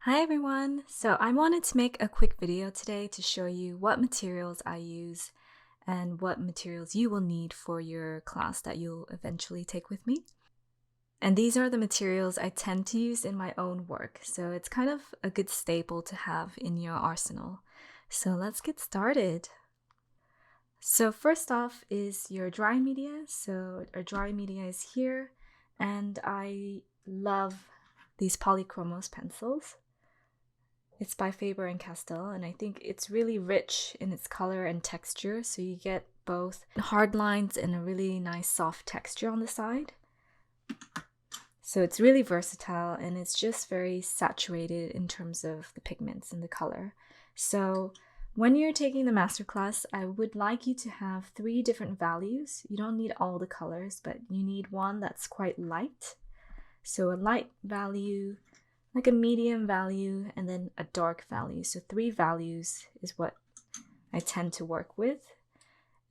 Hi everyone! So I wanted to make a quick video today to show you what materials I use and what materials you will need for your class that you'll eventually take with me. And these are the materials I tend to use in my own work, so it's kind of a good staple to have in your arsenal. So let's get started. So first off is your dry media. So our dry media is here, and I love these Polychromos pencils. It's by Faber-Castell, and I think it's really rich in its color and texture, so you get both hard lines and a really nice soft texture on the side. So it's really versatile, and it's just very saturated in terms of the pigments and the color. So when you're taking the masterclass, I would like you to have 3 different values. You don't need all the colors, but you need one that's quite light. So a light value, like a medium value, and then a dark value. So 3 values is what I tend to work with.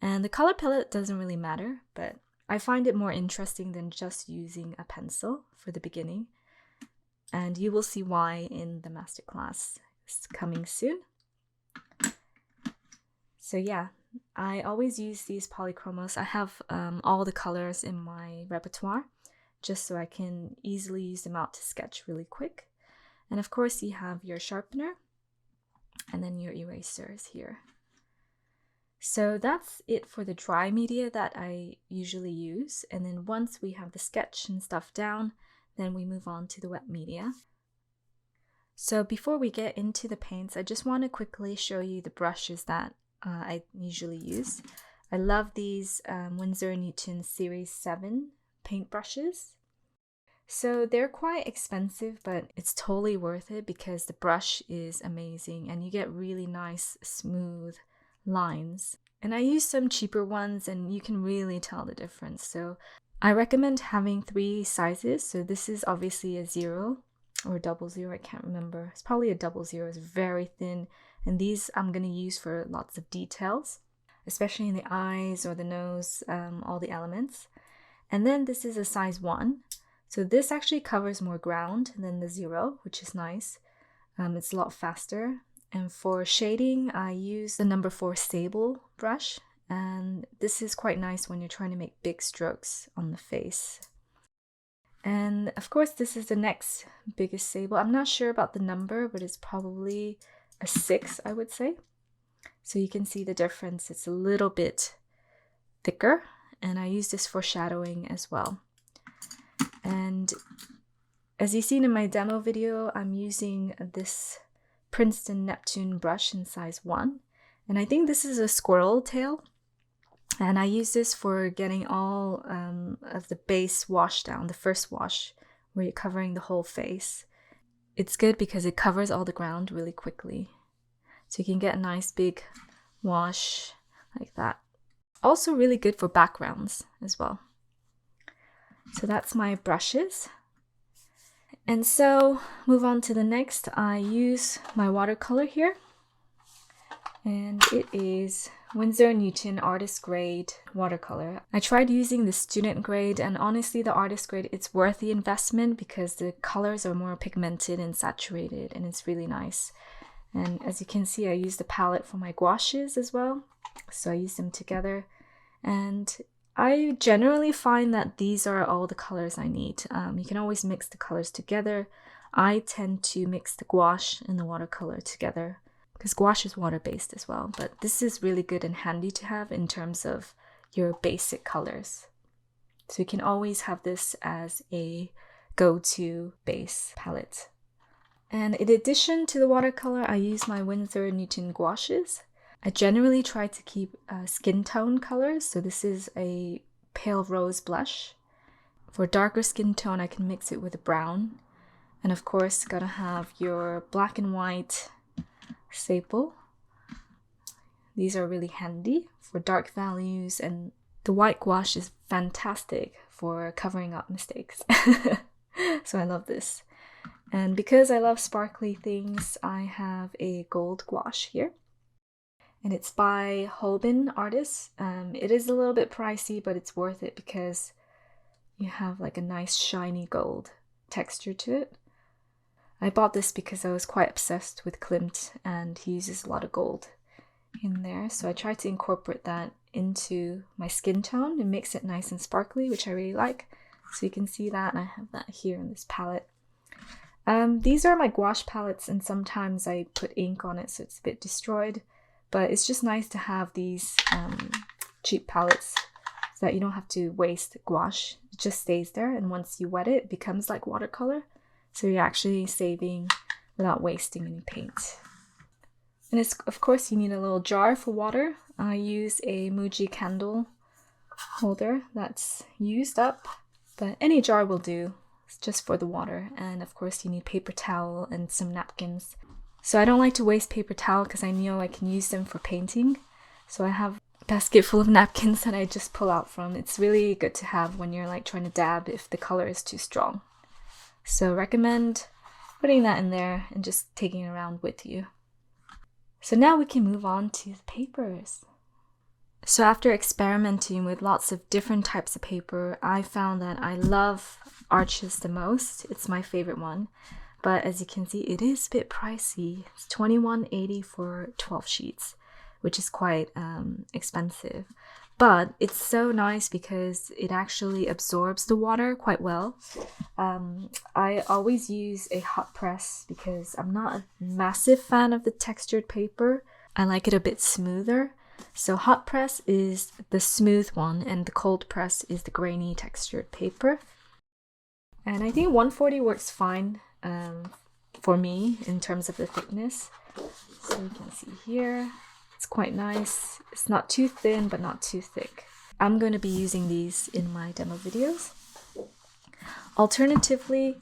And the color palette doesn't really matter, but I find it more interesting than just using a pencil for the beginning. And you will see why in the masterclass. It's coming soon. So yeah, I always use these Polychromos. I have all the colors in my repertoire, just so I can easily use them out to sketch really quick. And of course you have your sharpener and then your erasers here. So that's it for the dry media that I usually use. And then once we have the sketch and stuff down, then we move on to the wet media. So before we get into the paints, I just want to quickly show you the brushes that I usually use. I love these Winsor & Series 7 paint brushes. So they're quite expensive, but it's totally worth it because the brush is amazing and you get really nice smooth lines. And I use some cheaper ones and you can really tell the difference. So I recommend having 3 sizes. So this is obviously a 0 or 00, I can't remember. It's probably a 00, it's very thin. And these I'm going to use for lots of details, especially in the eyes or the nose, all the elements. And then this is a size 1. So this actually covers more ground than the 0, which is nice. It's a lot faster. And for shading, I use the number 4 Stable brush. And this is quite nice when you're trying to make big strokes on the face. And of course, this is the next biggest Stable. I'm not sure about the number, but it's probably a 6, I would say. So you can see the difference. It's a little bit thicker. And I use this for shadowing as well. And as you've seen in my demo video, I'm using this Princeton Neptune brush in size 1. And I think this is a squirrel tail. And I use this for getting all of the base wash down, the first wash, where you're covering the whole face. It's good because it covers all the ground really quickly. So you can get a nice big wash like that. Also really good for backgrounds as well. So that's my brushes. And so move on to the next. I use my watercolor here. And it is Winsor & Artist Grade watercolor. I tried using the student grade, and honestly the artist grade, it's worth the investment because the colors are more pigmented and saturated and it's really nice. And as you can see, I use the palette for my gouaches as well. So I use them together. And I generally find that these are all the colors I need. You can always mix the colors together. I tend to mix the gouache and the watercolor together because gouache is water-based as well. But this is really good and handy to have in terms of your basic colors. So you can always have this as a go-to base palette. And in addition to the watercolor, I use my Winsor & gouaches. I generally try to keep skin tone colors. So this is a pale rose blush. For darker skin tone, I can mix it with a brown. And of course, gotta have your black and white staple. These are really handy for dark values, and the white gouache is fantastic for covering up mistakes. So I love this. And because I love sparkly things, I have a gold gouache here. And it's by Holbein Artists. It is a little bit pricey, but it's worth it because you have like a nice shiny gold texture to it. I bought this because I was quite obsessed with Klimt and he uses a lot of gold in there. So I tried to incorporate that into my skin tone and makes it nice and sparkly, which I really like. So you can see that, and I have that here in this palette. These are my gouache palettes, and sometimes I put ink on it so it's a bit destroyed. But it's just nice to have these cheap palettes so that you don't have to waste gouache. It just stays there, and once you wet it, it becomes like watercolor. So you're actually saving without wasting any paint. And of course you need a little jar for water. I use a Muji candle holder that's used up, but any jar will do. It's just for the water. And of course you need paper towel and some napkins. So I don't like to waste paper towel because I know I can use them for painting. So I have a basket full of napkins that I just pull out from. It's really good to have when you're like trying to dab if the color is too strong. So recommend putting that in there and just taking it around with you. So now we can move on to the papers. So after experimenting with lots of different types of paper, I found that I love Arches the most. It's my favorite one. But as you can see, it is a bit pricey. It's $21.80 for 12 sheets, which is quite expensive. But it's so nice because it actually absorbs the water quite well. I always use a hot press because I'm not a massive fan of the textured paper. I like it a bit smoother. So hot press is the smooth one and the cold press is the grainy textured paper. And I think 140 works fine for me in terms of the thickness. So you can see here. It's quite nice. It's not too thin, but not too thick. I'm going to be using these in my demo videos. Alternatively,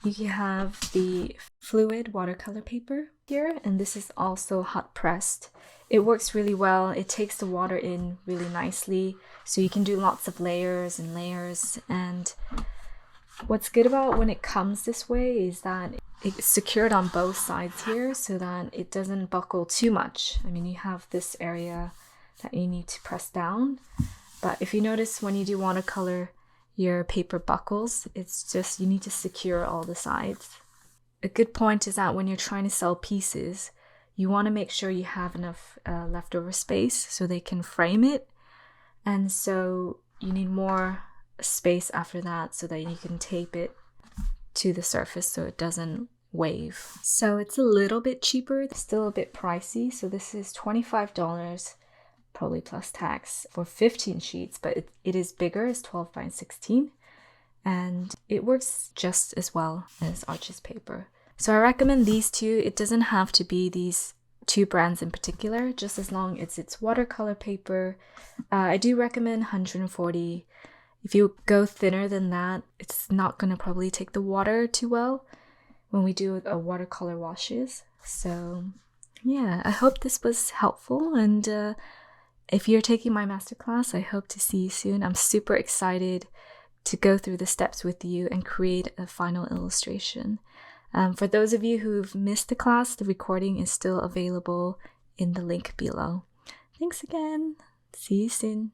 you can have the fluid watercolor paper here, and this is also hot pressed. It works really well. It takes the water in really nicely, so you can do lots of layers and layers. And what's good about when it comes this way is that it's secured on both sides here so that it doesn't buckle too much. I mean, you have this area that you need to press down, but if you notice when you do watercolor, your paper buckles. It's just you need to secure all the sides. A good point is that when you're trying to sell pieces, you want to make sure you have enough leftover space so they can frame it, and so you need more space after that so that you can tape it to the surface so it doesn't wave. So it's a little bit cheaper, it's still a bit pricey. So this is $25, probably plus tax, for 15 sheets, but it is bigger, it's 12 by 16, and it works just as well as Arches paper. So I recommend these two. It doesn't have to be these two brands in particular, just as long as it's watercolor paper. I do recommend 140. If you go thinner than that, it's not going to probably take the water too well when we do watercolor washes. So yeah, I hope this was helpful, and if you're taking my masterclass, I hope to see you soon. I'm super excited to go through the steps with you and create a final illustration. For those of you who've missed the class, the recording is still available in the link below. Thanks again. See you soon.